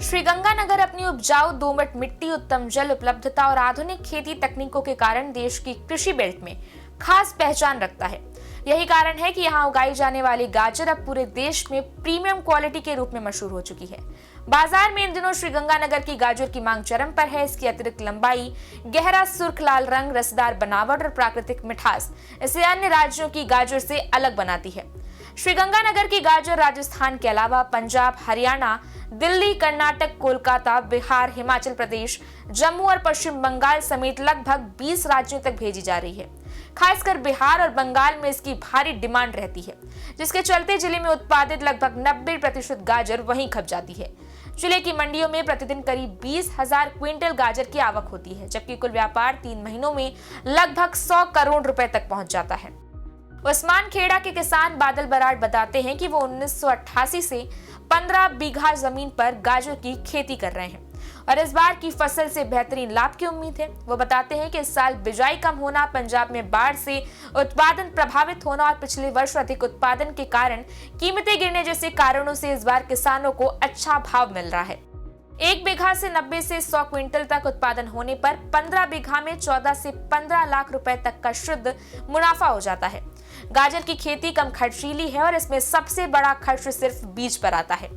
श्रीगंगानगर अपनी उपजाऊ दोमट मिट्टी, उत्तम जल उपलब्धता और आधुनिक खेती तकनीकों के कारण देश की कृषि बेल्ट में खास पहचान रखता है। यही कारण है कि यहाँ उगाई जाने वाली गाजर अब पूरे देश में प्रीमियम क्वालिटी के रूप में मशहूर हो चुकी है। बाजार में इन दिनों श्रीगंगानगर की गाजर की मांग चरम पर है। इसकी अतिरिक्त लंबाई, गहरा सुर्ख लाल रंग, रसदार बनावट और प्राकृतिक मिठास इसे अन्य राज्यों की गाजर से अलग बनाती है। श्रीगंगानगर की गाजर राजस्थान के अलावा पंजाब, हरियाणा, दिल्ली, कर्नाटक, कोलकाता, बिहार, हिमाचल प्रदेश, जम्मू और पश्चिम बंगाल समेत लगभग 20 राज्यों तक भेजी जा रही है। खासकर बिहार और बंगाल में इसकी भारी डिमांड रहती है, जिसके चलते जिले में उत्पादित लगभग 90% गाजर वहीं खप जाती है। जिले की मंडियों में प्रतिदिन करीब 20,000 क्विंटल गाजर की आवक होती है, जबकि कुल व्यापार 3 महीनों में लगभग 100 करोड़ रुपए तक पहुंच जाता है। उस्मान खेड़ा के किसान बादल बराड़ बताते हैं कि वो 1988 से 15 बीघा जमीन पर गाजर की खेती कर रहे हैं और इस बार की फसल से बेहतरीन लाभ की उम्मीद है। वो बताते हैं कि इस साल बिजाई कम होना, पंजाब में बाढ़ से उत्पादन प्रभावित होना और पिछले वर्ष अधिक उत्पादन के कारण कीमतें गिरने जैसे कारणों से इस बार किसानों को अच्छा भाव मिल रहा है। 1 बीघा से 90 से 100 क्विंटल तक उत्पादन होने पर 15 बीघा में 14 से 15 लाख रुपए तक का शुद्ध मुनाफा हो जाता है। गाजर की खेती कम खर्चीली है और इसमें सबसे बड़ा खर्च सिर्फ बीज पर आता है।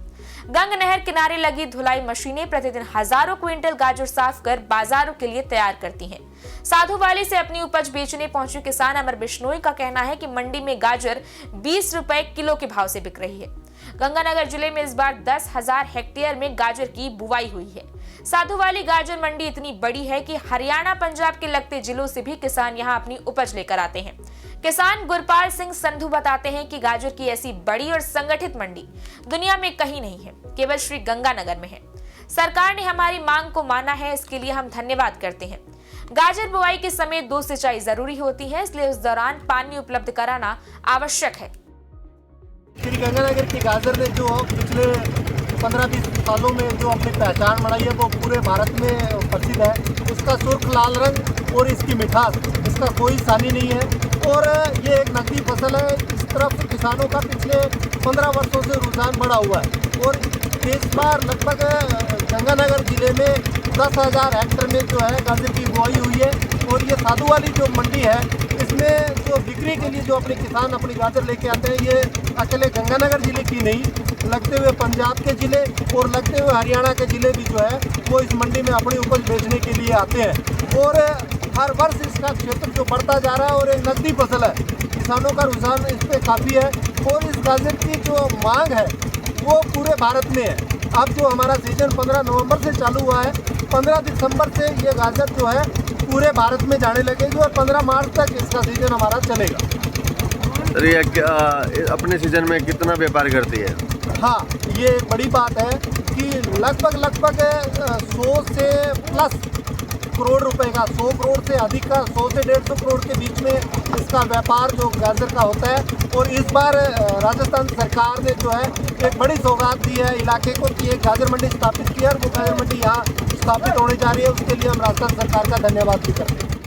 गंग नहर किनारे लगी धुलाई मशीनें प्रतिदिन हजारों क्विंटल गाजर साफ कर बाजारों के लिए तैयार करती हैं। साधुवाली से अपनी उपज बेचने पहुंचे किसान अमर बिश्नोई का कहना है कि मंडी में गाजर 20 रुपए किलो के भाव से बिक रही है। गंगानगर जिले में इस बार 10,000 हेक्टेयर में गाजर की बुवाई हुई है। साधुवाली गाजर मंडी इतनी बड़ी है कि हरियाणा, पंजाब के लगते जिलों से भी किसान यहां अपनी उपज लेकर आते हैं। किसान गुरपाल सिंह संधू बताते हैं कि गाजर की ऐसी बड़ी और संगठित मंडी दुनिया में कहीं नहीं है, केवल श्री गंगानगर में है। सरकार ने हमारी मांग को माना है, इसके लिए हम धन्यवाद करते हैं। गाजर बुआई के समय 2 सिंचाई जरूरी होती है, इसलिए उस दौरान पानी उपलब्ध कराना आवश्यक है। श्री गंगानगर की गाजर ने जो पिछले 15-20 सालों में जो अपनी पहचान बनाई है वो पूरे भारत में प्रसिद्ध है। उसका सुर्ख लाल रंग और इसकी मिठास, इसका कोई सानी नहीं है और ये एक नकदी फसल है। इस तरफ किसानों का पिछले 15 वर्षों से रुझान बढ़ा हुआ है और इस बार लगभग गंगानगर जिले में 10,000 हेक्टेयर में जो है गाजर की बुआई हुई है और ये साधुवाली जो मंडी है इसमें जो बिक्री के लिए जो अपने किसान अपनी गाजर लेके आते हैं, ये अकेले गंगानगर जिले की नहीं, लगते हुए पंजाब के जिले और लगते हुए हरियाणा के जिले भी जो है वो इस मंडी में अपनी उपज बेचने के लिए आते हैं और हर वर्ष इसका क्षेत्र जो बढ़ता जा रहा है और एक नकदी फसल है। किसानों का रुझान इस पर काफ़ी है और इस गाजर की जो मांग है वो पूरे भारत में है। अब जो हमारा सीजन 15 नवंबर से चालू हुआ है, 15 दिसंबर से ये गाजर जो है पूरे भारत में जाने लगेगी और 15 मार्च तक इसका सीजन हमारा चलेगा। सर ये अपने सीजन में कितना व्यापार करती है? हाँ, ये एक बड़ी बात है कि लगभग 100 से प्लस करोड़ रुपए का, 100 करोड़ से अधिक का, 100 से 150 करोड़ के बीच में इसका व्यापार जो गाजर का होता है। और इस बार राजस्थान सरकार ने जो है एक बड़ी सौगात दी है इलाके को कि एक गाजर मंडी स्थापित की है और वो गाजर मंडी यहाँ स्थापित होने जा रही है। उसके लिए हम राजस्थान सरकार का धन्यवाद भी करते हैं।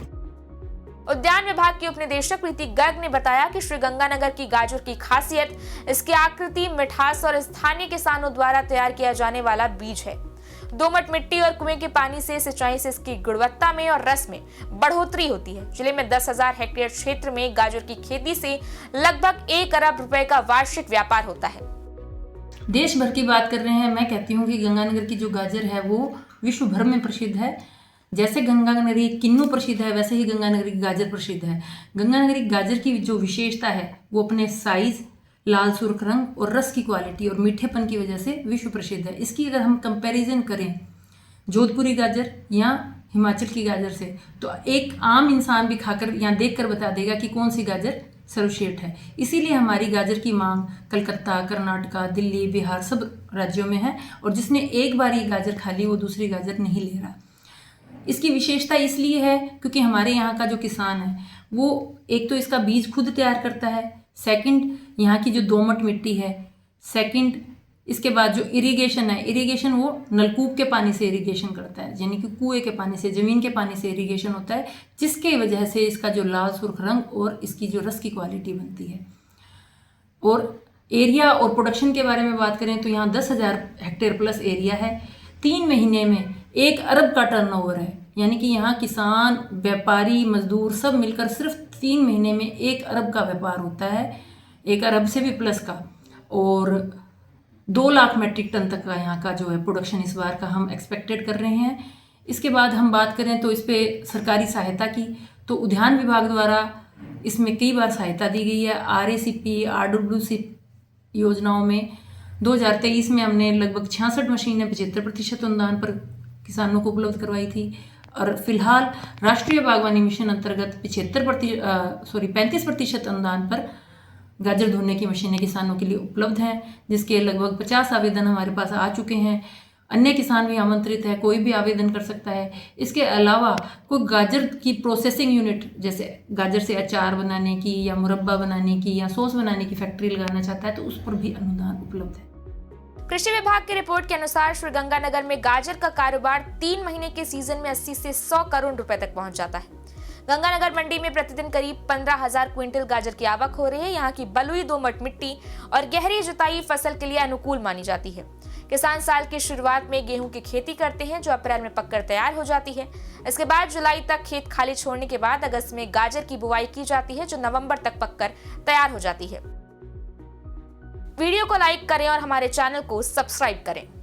उद्यान विभाग के उपनिदेशक प्रीति गर्ग ने बताया कि श्री गंगानगर की गाजर की खासियत इसकी आकृति, मिठास और स्थानीय किसानों द्वारा तैयार किया जाने वाला बीज है। दोमट मिट्टी और कुएं के पानी से सिंचाई से इसकी गुणवत्ता में और रस में बढ़ोतरी होती है। जिले में 10,000 हेक्टेयर क्षेत्र में गाजर की खेती से लगभग 1 अरब रुपए का वार्षिक व्यापार होता है। देश भर की बात कर रहे हैं, मैं कहती हूँ कि गंगानगर की जो गाजर है वो विश्व भर में प्रसिद्ध है। जैसे गंगानगरी किन्नू प्रसिद्ध है, वैसे ही गंगानगरी की गाजर प्रसिद्ध है। गंगानगरी गाजर की जो विशेषता है वो अपने साइज, लाल सुर्ख रंग और रस की क्वालिटी और मीठेपन की वजह से विश्व प्रसिद्ध है। इसकी अगर हम कंपैरिजन करें जोधपुरी गाजर या हिमाचल की गाजर से, तो एक आम इंसान भी खाकर या देखकर बता देगा कि कौन सी गाजर सर्वश्रेष्ठ है। इसीलिए हमारी गाजर की मांग कलकत्ता, कर्नाटका, दिल्ली, बिहार सब राज्यों में है और जिसने एक बार ये गाजर खा ली वो दूसरी गाजर नहीं ले रहा। इसकी विशेषता इसलिए है क्योंकि हमारे यहाँ का जो किसान है वो एक तो इसका बीज खुद तैयार करता है, सेकंड यहाँ की जो दोमट मिट्टी है, सेकंड इसके बाद जो इरिगेशन है, इरिगेशन वो नलकूप के पानी से इरिगेशन करता है, यानी कि कुएं के पानी से, ज़मीन के पानी से इरिगेशन होता है, जिसके वजह से इसका जो लाल सुर्ख रंग और इसकी जो रस की क्वालिटी बनती है। और एरिया और प्रोडक्शन के बारे में बात करें तो यहाँ 10,000 हेक्टेयर प्लस एरिया है। 3 महीने में 1 अरब का टर्नओवर है। यानी कि यहाँ किसान, व्यापारी, मजदूर सब मिलकर सिर्फ 3 महीने में 1 अरब का व्यापार होता है, 1 अरब से भी प्लस का। और 2 लाख मेट्रिक टन तक का यहाँ का जो है प्रोडक्शन इस बार का हम एक्सपेक्टेड कर रहे हैं। इसके बाद हम बात करें तो इस पे सरकारी सहायता की, तो उद्यान विभाग द्वारा इसमें कई बार सहायता दी गई है। RACP, RWC योजनाओं में 2023 में हमने लगभग 66 मशीनें 75% अनुदान पर किसानों को उपलब्ध करवाई थी। और फिलहाल राष्ट्रीय बागवानी मिशन अंतर्गत 35% अनुदान पर गाजर धोने की मशीनें किसानों के लिए उपलब्ध हैं, जिसके लगभग 50 आवेदन हमारे पास आ चुके हैं। अन्य किसान भी आमंत्रित है, कोई भी आवेदन कर सकता है। इसके अलावा कोई गाजर की प्रोसेसिंग यूनिट, जैसे गाजर से अचार बनाने की या मुरब्बा बनाने की या सॉस बनाने की फैक्ट्री लगाना चाहता है तो उस पर भी अनुदान उपलब्ध है। कृषि विभाग की रिपोर्ट के अनुसार श्रीगंगानगर में गाजर का कारोबार 3 महीने के सीजन में 80 से 100 करोड़ रुपए तक पहुंच जाता है। गंगानगर मंडी में प्रतिदिन करीब 15,000 क्विंटल गाजर की आवक हो रही है। यहाँ की बलुई दोमट मिट्टी और गहरी जुताई फसल के लिए अनुकूल मानी जाती है। किसान साल की शुरुआत में गेहूं की खेती करते हैं, जो अप्रैल में पककर तैयार हो जाती है। इसके बाद जुलाई तक खेत खाली छोड़ने के बाद अगस्त में गाजर की बुआई की जाती है, जो नवंबर तक पककर तैयार हो जाती है। वीडियो को लाइक करें और हमारे चैनल को सब्सक्राइब करें।